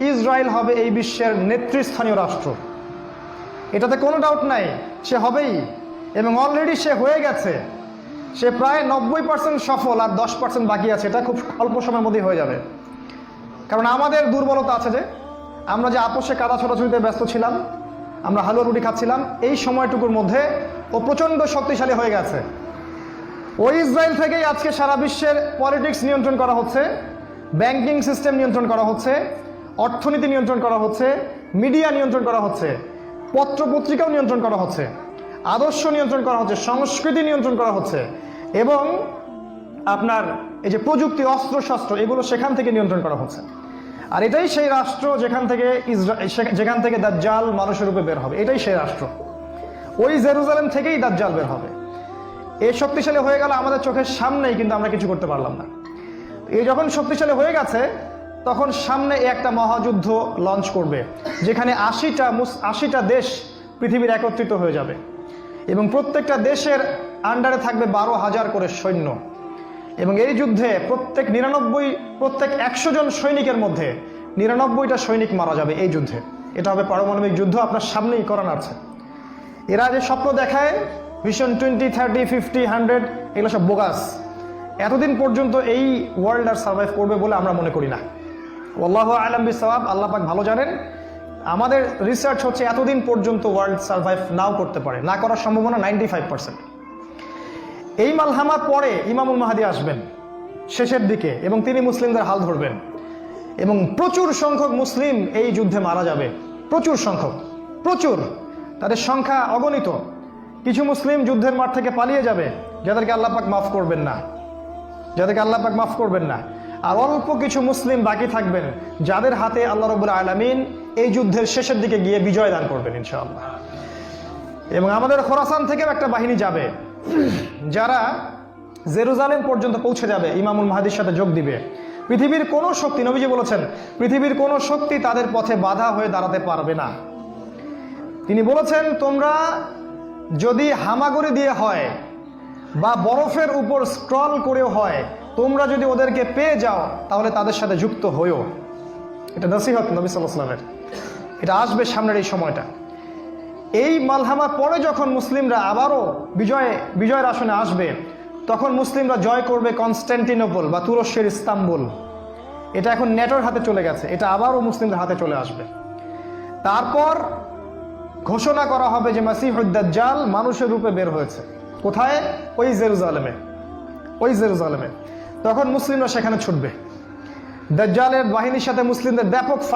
Israel হবে এই বিশ্বের নেতৃস্থানীয় রাষ্ট্র, এটাতে কোনো ডাউট নাই, সে হবেই এবং অলরেডি সে হয়ে গেছে। সে প্রায় 90% সফল, আর 10% বাকি আছে। এটা খুব অল্প সময়ের মধ্যেই হয়ে যাবে। কারণ আমাদের দুর্বলতা আছে যে আমরা যে আপোষে কাদা ছোটাছুটিতে ব্যস্ত ছিলাম, আমরা হালুয়া রুটি খাচ্ছিলাম, এই সময়টুকুর মধ্যে ও প্রচণ্ড শক্তিশালী হয়ে গেছে। ওই ইসরায়েল থেকেই আজকে সারা বিশ্বের পলিটিক্স নিয়ন্ত্রণ করা হচ্ছে, ব্যাংকিং সিস্টেম নিয়ন্ত্রণ করা হচ্ছে, অর্থনীতি নিয়ন্ত্রণ করা হচ্ছে, মিডিয়া নিয়ন্ত্রণ করা হচ্ছে, পত্রপত্রিকাও নিয়ন্ত্রণ করা হচ্ছে, আদর্শ নিয়ন্ত্রণ করা হচ্ছে, সংস্কৃতি নিয়ন্ত্রণ করা হচ্ছে, এবং আপনার এই যে প্রযুক্তি, অস্ত্রশস্ত্র, এগুলো সেখান থেকে নিয়ন্ত্রণ করা হচ্ছে। আর এটাই সেই রাষ্ট্র যেখান থেকে দাজ্জাল মানুষের রূপে বের হবে। এটাই সেই রাষ্ট্র। ওই জেরুজালেম থেকেই দাজ্জাল বের হবে। এই শক্তিশালী হয়ে গেল আমাদের চোখের সামনেই, কিন্তু আমরা কিছু করতে পারলাম না। এই যখন শক্তিশালী হয়ে গেছে, তখন সামনে একটা মহাযুদ্ধ লঞ্চ করবে, যেখানে 80টা দেশ পৃথিবীর একত্রিত হয়ে যাবে এবং প্রত্যেকটা দেশের আন্ডারে থাকবে 12,000 করে সৈন্য। এবং এই যুদ্ধে প্রত্যেক 100 জন সৈনিকের মধ্যে 99টা সৈনিক মারা যাবে এই যুদ্ধে। এটা হবে পারমাণবিক যুদ্ধ, আপনার সামনেই করানো আছে। এরা যে স্বপ্ন দেখায় ভিশন 20, 30, 50, 100, এগুলো সব বোগাস। এতদিন পর্যন্ত এই ওয়ার্ল্ড আর সার্ভাইভ করবে বলে আমরা মনে করি না। আল্লাহু আ'লাম বিসওয়াব, আল্লাহ পাক ভালো জানেন। আমাদের রিসার্চ হচ্ছে এতদিন পর্যন্ত ওয়ার্ল্ড সার্ভাইভ নাও করতে পারে, না করার সম্ভাবনা 95%। এই মালহামার পরে ইমামুল মাহদী আসবেন শেষের দিকে, এবং তিনি মুসলিমদের হাল ধরবেন এবং প্রচুর সংখ্যক মুসলিম এই যুদ্ধে মারা যাবে। প্রচুর সংখ্যক, প্রচুর, তাদের সংখ্যা অগণিত। কিছু মুসলিম যুদ্ধের মাঠ থেকে পালিয়ে যাবে, যাদেরকে আল্লাহ পাক মাফ করবেন না, আর অল্প কিছু মুসলিম বাকি থাকবেন, যাদের হাতে আল্লাহ রাব্বুল আলামিন এই যুদ্ধের শেষের দিকে গিয়ে বিজয় দান করবেন ইনশাআল্লাহ। এবং আমাদের খোরাসান থেকেও একটা বাহিনী যাবে, যারা জেরুজালেম পর্যন্ত পৌঁছে যাবে, ইমামুল মাহদীর সাথে যোগ দিবে। পৃথিবীর কোনো শক্তি, নবীজি বলেছেন, পৃথিবীর কোনো শক্তি তাদের পথে বাধা হয়ে দাঁড়াতে পারবে না। তিনি বলেছেন, তোমরা যদি হামাগুড়ি দিয়ে হয় বা বরফের উপর স্ক্রল করেও হয়, তোমরা যদি ওদেরকে পেয়ে যাও তাহলে তাদের সাথে যুক্ত হইও। এটা নসিহত নবী সাল্লাল্লাহু আলাইহি ওয়াসাল্লামের। এটা আসবে সামনের এই সময়টা। এই মালহামার পরে যখন মুসলিমরা আবারও বিজয়ের আসনে আসবে, তখন মুসলিমরা জয় করবে কনস্ট্যান্টিনোপল বা তুরস্কের ইস্তাম্বুল। এটা এখন নেটোর হাতে চলে গেছে, এটা আবারও মুসলিমদের হাতে চলে আসবে। তারপর ঘোষণা করা হবে যে মাসিহুদ দাজ্জাল মানুষের রূপে বের হয়েছে। কোথায়? ওই জেরুজালেমে। তখন মুসলিমরা সেখানে ছুটবে। দাজ্জালের বাহিনীর সাথে মুসলিমদের ব্যাপক ফাইট